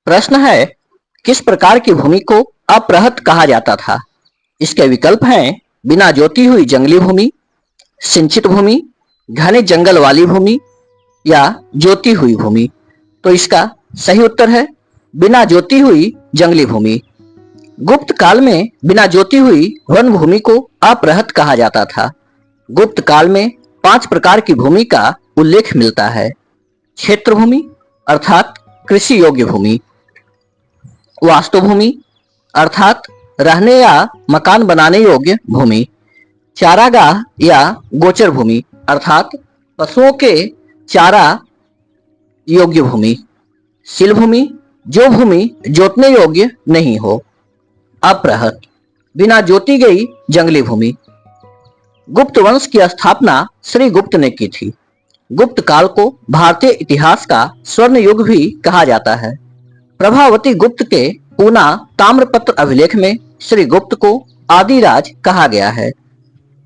प्रश्न है, किस प्रकार की भूमि को अपृहत कहा जाता था? इसके विकल्प हैं बिना जोती हुई जंगली भूमि, सिंचित भूमि, घने जंगल वाली भूमि या जोती हुई भूमि। तो इसका सही उत्तर है बिना जोती हुई जंगली भूमि। गुप्त काल में बिना जोती हुई वन भूमि को अपृहत कहा जाता था। गुप्त काल में 5 प्रकार की भूमि का उल्लेख मिलता है। क्षेत्र भूमि अर्थात कृषि योग्य भूमि, वास्तु भूमि अर्थात रहने या मकान बनाने योग्य भूमि, चारागाह या गोचर भूमि अर्थात पशुओं के चारा योग्य भूमि, सील भूमि जो भूमि जोतने योग्य नहीं हो, अपृहत बिना जोती गई जंगली भूमि। गुप्त वंश की स्थापना श्री गुप्त ने की थी। गुप्त काल को भारतीय इतिहास का स्वर्ण युग भी कहा जाता है। प्रभावती गुप्त के पूना ताम्रपत्र अभिलेख में श्री गुप्त को आदिराज कहा गया है।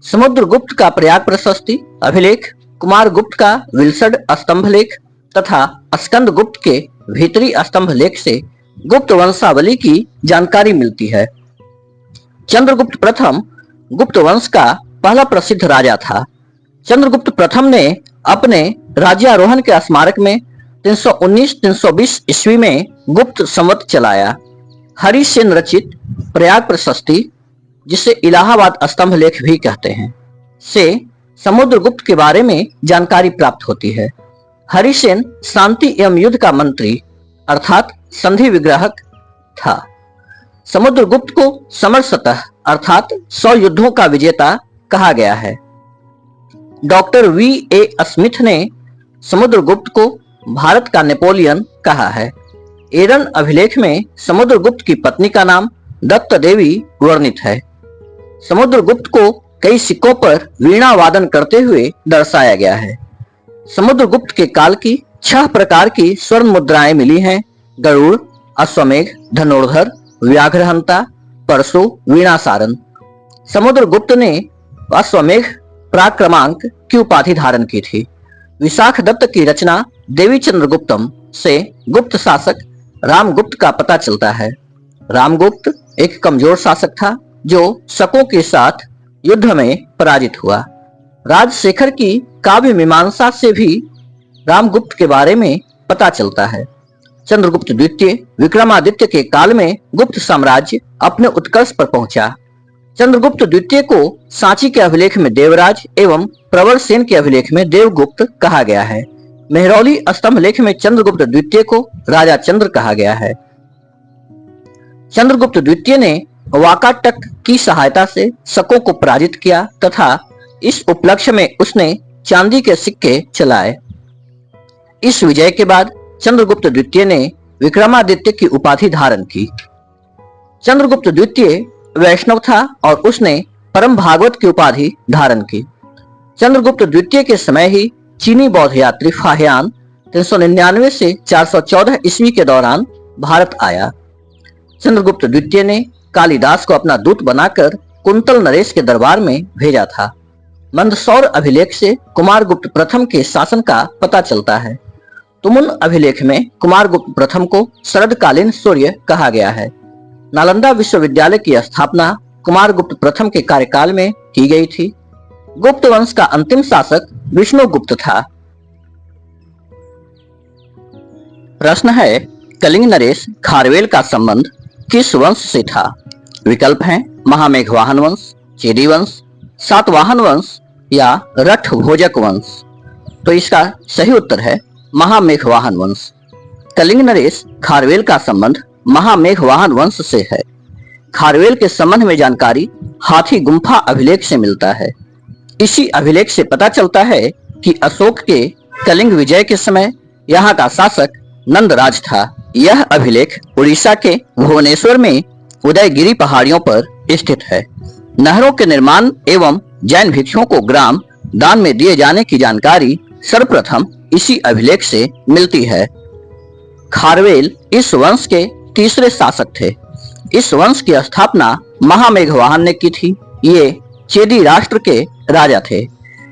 समुद्रगुप्त का प्रयाग प्रशस्ति अभिलेख, कुमार गुप्त का विलसड स्तंभ लेख तथा स्कंद गुप्त के भीतरी स्तंभ लेख से गुप्त वंशावली की जानकारी मिलती है। चंद्रगुप्त प्रथम गुप्त वंश का पहला प्रसिद्ध राजा था। चंद्रगुप्त प्रथम ने अपने राज्यारोहण के स्मारक में 319-320 ईस्वी में गुप्त संवत चलाया। हरिसेन रचित प्रयाग प्रशस्ति, जिसे इलाहाबाद स्तंभ लेख भी कहते हैं, से समुद्रगुप्त के बारे में जानकारी प्राप्त होती है। हरिसेन शांति एवं युद्ध का मंत्री अर्थात संधि विग्राहक था। समुद्रगुप्त को समरसतः अर्थात 100 युद्धों का विजेता कहा गया है। Doctor V.A. स्मिथ ने समुद्रगुप्त को भारत का नेपोलियन कहा है। एरन अभिलेख में समुद्रगुप्त की पत्नी का नाम दत्त देवी वर्णित है। समुद्रगुप्त को कई सिक्कों पर वीणा वादन करते हुए दर्शाया गया है। समुद्रगुप्त के काल की 6 प्रकार की स्वर्ण मुद्राएं मिली हैं: गरुड़, अश्वमेघ, धनुर्धर, व्याघ्रहंता, परशु, वीणासारन। समुद्रगुप्त ने अश्वमेघ प्राक्रमांक की उपाधि धारण की थी। विशाख दत्त की रचना देवी चंद्रगुप्तम से गुप्त शासक रामगुप्त का पता चलता है। रामगुप्त एक कमजोर शासक था जो शकों के साथ युद्ध में पराजित हुआ। राजशेखर की काव्य मीमांसा से भी रामगुप्त के बारे में पता चलता है। चंद्रगुप्त द्वितीय विक्रमादित्य के काल में गुप्त साम्राज्य अपने उत्कर्ष पर पहुंचा। चंद्रगुप्त द्वितीय को सांची के अभिलेख में देवराज एवं प्रवर सेन के अभिलेख में देवगुप्त कहा गया है। मेहरौली स्तंभ लेख में चंद्रगुप्त द्वितीय को राजा चंद्र कहा गया है। चंद्रगुप्त द्वितीय ने वाकाटक की सहायता से शकों को पराजित किया तथा इस उपलक्ष्य में उसने चांदी के सिक्के चलाए। इस विजय के बाद चंद्रगुप्त द्वितीय ने विक्रमादित्य की उपाधि धारण की। चंद्रगुप्त द्वितीय वैष्णव था और उसने परम भागवत की उपाधि धारण की। चंद्रगुप्त द्वितीय के समय ही चीनी बौद्ध यात्री फाहियान 399 से 414 ईस्वी के दौरान भारत आया। चंद्रगुप्त द्वितीय ने कालिदास को अपना दूत बनाकर कुंतल नरेश के दरबार में भेजा था। मंदसौर अभिलेख से कुमारगुप्त प्रथम के शासन का पता चलता है। तुमुन अभिलेख में कुमारगुप्त प्रथम को शरदकालीन सूर्य कहा गया है। नालंदा विश्वविद्यालय की स्थापना कुमारगुप्त प्रथम के कार्यकाल में की गई थी। गुप्त वंश का अंतिम शासक विष्णुगुप्त था। प्रश्न है, कलिंग नरेश खारवेल का संबंध किस वंश से था? विकल्प हैं महामेघवाहन वंश, चेदी वंश, सातवाहन वंश या रठ भोजक वंश। तो इसका सही उत्तर है महामेघवाहन वंश। कलिंग नरेश खारवेल का संबंध महामेघवाहन वंश से है। खारवेल के संबंध में जानकारी हाथी गुम्फा अभिलेख से मिलता है। इसी अभिलेख से पता चलता है कि अशोक के कलिंग विजय के समय यहाँ का शासक नंदराज था। यह अभिलेख उड़ीसा के भुवनेश्वर में उदयगिरी पहाड़ियों पर स्थित है। नहरों के निर्माण एवं जैन भिक्षुओं को ग्राम दान में दिए जाने की जानकारी सर्वप्रथम इसी अभिलेख से मिलती है। खारवेल इस वंश के तीसरे शासक थे। इस वंश की स्थापना महामेघवाहन ने की थी। ये चेदी राष्ट्र के राजा थे।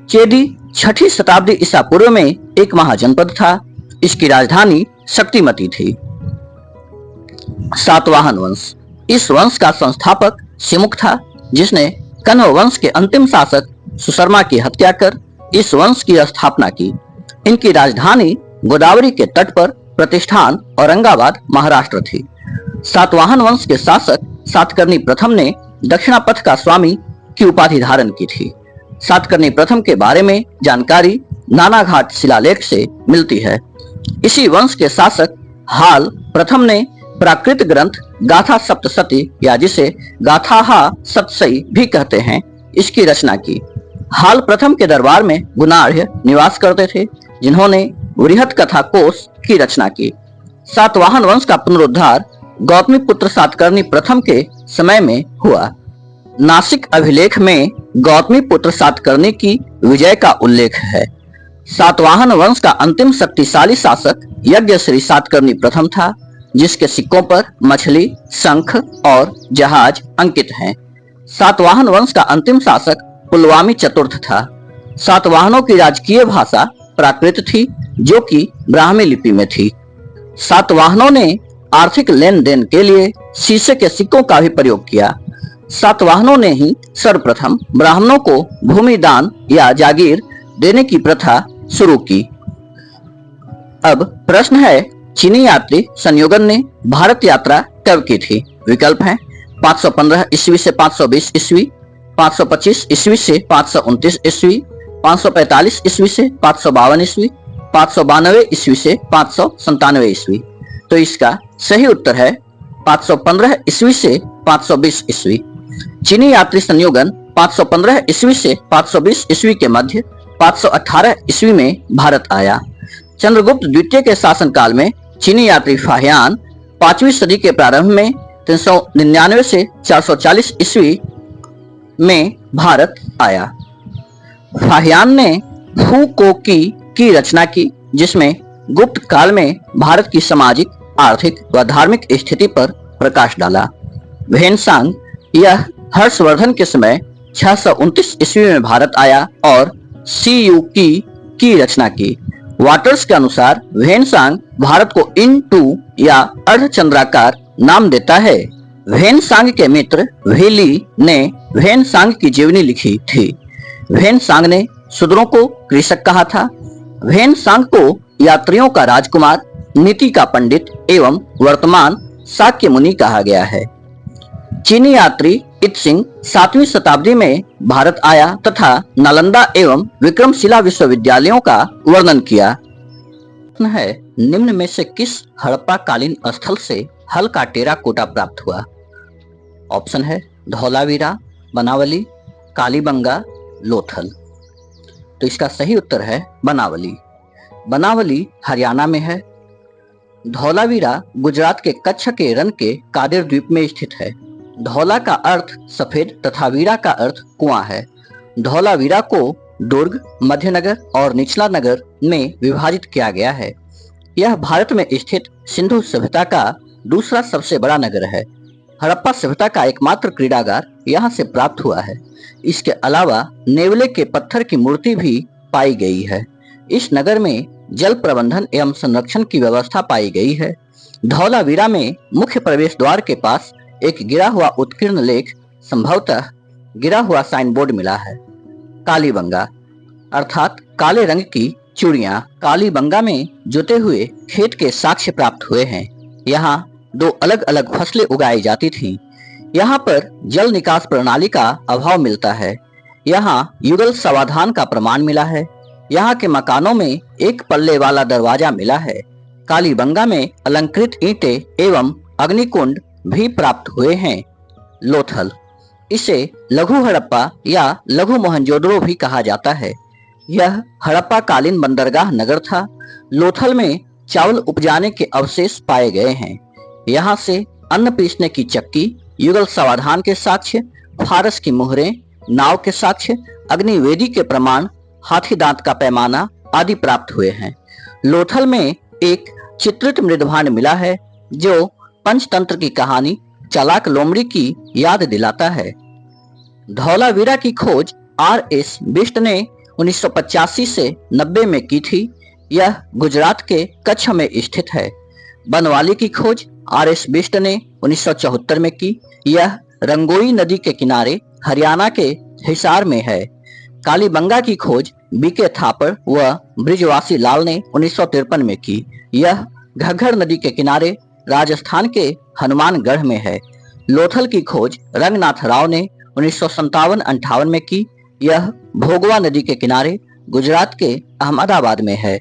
चेदी 6ठी शताब्दी ईसा पूर्व में एक महाजनपद था। इसकी राजधानी शक्तिमती थी। सातवाहन वंश। इस वंश का संस्थापक सिमुक था, जिसने कण्व वंश के अंतिम शासक सुशर्मा की हत्या कर इस वंश की स्थापना की। इनकी राजधानी गोदावरी के तट पर प्रतिष्ठान औरंगाबाद महाराष्ट्र थी। सातवाहन वंश के शासक सातकर्णी प्रथम ने दक्षिणापथ का स्वामी की उपाधि धारण की थी। सातकर्णी प्रथम के बारे में जानकारी नानाघाट शिलालेख से मिलती है। इसी वंश के शासक हाल प्रथम ने प्राकृत ग्रंथ गाथा सप्तशती, या जिसे गाथाहा सतसई भी कहते हैं, इसकी रचना की। हाल प्रथम के दरबार में गुणाढ़ निवास करते थे, जिन्होंने वृहत कथा कोश की रचना की। सातवाहन वंश का पुनरुद्धार गौतमी पुत्र सातकर्णी प्रथम के समय में हुआ। नासिक अभिलेख में गौतमी पुत्र सातकर्णी की विजय का उल्लेख है। सातवाहन वंश का अंतिम शक्तिशाली शासक यज्ञश्री सातकर्णी प्रथम था, जिसके सिक्कों पर मछली, शंख और जहाज अंकित हैं। सातवाहन वंश का अंतिम शासक पुलवामी चतुर्थ था। सातवाहनों की राजकीय भाषा प्राकृत थी, जो कि ब्राह्मी लिपि में थी। सातवाहनों ने आर्थिक लेन देन के लिए शीशे के सिक्कों का भी प्रयोग किया। सातवाहनों ने ही सर्वप्रथम ब्राह्मणों को भूमि दान या जागीर देने की प्रथा शुरू की। अब प्रश्न है, चीनी यात्री संयोगन ने भारत यात्रा कब की थी? विकल्प हैं 515 ईस्वी से 520 ईस्वी, 525 ईस्वी से 529 ईस्वी, 545 ईस्वी से 552 ईस्वी, 592 ईस्वी से 597 ईस्वी। तो इसका सही उत्तर है 515 ईस्वी से 520 ईस्वी। चीनी यात्री संयोगन 515 ईस्वी से 520 ईस्वी के मध्य 518 ईस्वी में भारत आया। चंद्रगुप्त द्वितीय के शासनकाल में चीनी यात्री फाहियान 5वीं सदी के प्रारंभ में 399 से 440 ईस्वी में भारत आया। फाहियान ने फू को की रचना की, जिसमें गुप्त काल में भारत की सामाजिक, आर्थिक व धार्मिक स्थिति पर प्रकाश डाला। वेनसांग यह हर्षवर्धन के समय 629 ईस्वी में भारत आया और सीयू की रचना की। वाटर्स के अनुसार वेनसांग भारत को इन-टू या अर्धचंद्राकार नाम देता है। वेनसांग के मित्र वेली ने वेनसांग की जीवनी लिखी थी। वेनसांग ने शूद्रों को कृषक कहा था। वेनसांग को यात्रियों का राजकुमार, नीति का पंडित एवं वर्तमान शाक्य मुनि कहा गया है। चीनी यात्री इत्सिंग 7वीं शताब्दी में भारत आया तथा नालंदा एवं विक्रमशिला विश्वविद्यालयों का वर्णन किया। प्रश्न है, निम्न में से किस हड़प्पा कालीन स्थल से हल का टेराकोटा प्राप्त हुआ? ऑप्शन है धौलावीरा, बनावली, कालीबंगा, लोथल। तो इसका सही उत्तर है बनावली। बनावली हरियाणा में है। धौलावीरा गुजरात के कच्छ के रण के कादिर द्वीप में स्थित है। धौला का अर्थ सफेद तथा वीरा का अर्थ कुआं है। धौलावीरा को दुर्ग, मध्यनगर और निचला नगर में विभाजित किया गया है। यह भारत में स्थित सिंधु सभ्यता का दूसरा सबसे बड़ा नगर है। हड़प्पा सभ्यता का एकमात्र क्रीड़ागार यहाँ से प्राप्त हुआ है। इसके अलावा नेवले के पत्थर की मूर्ति भी पाई गई है। इस नगर में जल प्रबंधन एवं संरक्षण की व्यवस्था पाई गई है। धौलावीरा में मुख्य प्रवेश द्वार के पास एक गिरा हुआ उत्कीर्ण लेख, संभवतः गिरा हुआ साइन बोर्ड मिला है। कालीबंगा अर्थात काले रंग की चूड़ियां। कालीबंगा में जोते हुए खेत के साक्ष्य प्राप्त हुए हैं। यहाँ 2 अलग अलग फसलें उगाई जाती थीं। यहाँ पर जल निकास प्रणाली का अभाव मिलता है। यहाँ युगल समाधान का प्रमाण मिला है। यहाँ के मकानों में एक पल्ले वाला दरवाजा मिला है। कालीबंगा में अलंकृत ईंटें एवं अग्निकुंड भी प्राप्त हुए हैं। लोथल, इसे लघु हड़प्पा या लघु मोहनजोदड़ो भी कहा जाता है। यह हड़प्पा कालीन बंदरगाह नगर था। लोथल में चावल उपजाने के अवशेष पाए गए हैं। यहाँ से अन्न पीसने की चक्की, युगल समाधान के साक्ष्य, फारस की मुहरें, नाव के साक्ष्य, अग्निवेदी के प्रमाण, हाथी दांत का पैमाना आदि प्राप्त हुए हैं। लोथल में एक चित्रित मृदभांड मिला है जो पंचतंत्र की कहानी चालाक लोमड़ी की याद दिलाता है। धौलावीरा की खोज R.S. बिष्ट ने 1985 से 90 में की थी। यह गुजरात के कच्छ में स्थित है। बनवाली की खोज आर.एस. बिष्ट ने 1974 में की। यह रंगोई नदी के किनारे हरियाणा के हिसार में है। कालीबंगा की खोज बी.के. थापड़ व ब्रिजवासी लाल ने 1953 में की। यह घग्गर नदी के किनारे राजस्थान के हनुमानगढ़ में है। लोथल की खोज रंगनाथ राव ने 1957-58 में की। यह भोगवा नदी के किनारे गुजरात के अहमदाबाद में है।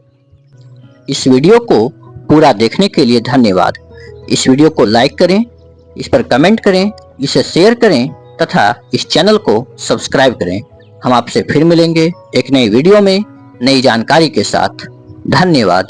इस वीडियो को पूरा देखने के लिए धन्यवाद। इस वीडियो को लाइक करें, इस पर कमेंट करें, इसे शेयर करें तथा इस चैनल को सब्सक्राइब करें। हम आपसे फिर मिलेंगे एक नई वीडियो में नई जानकारी के साथ। धन्यवाद।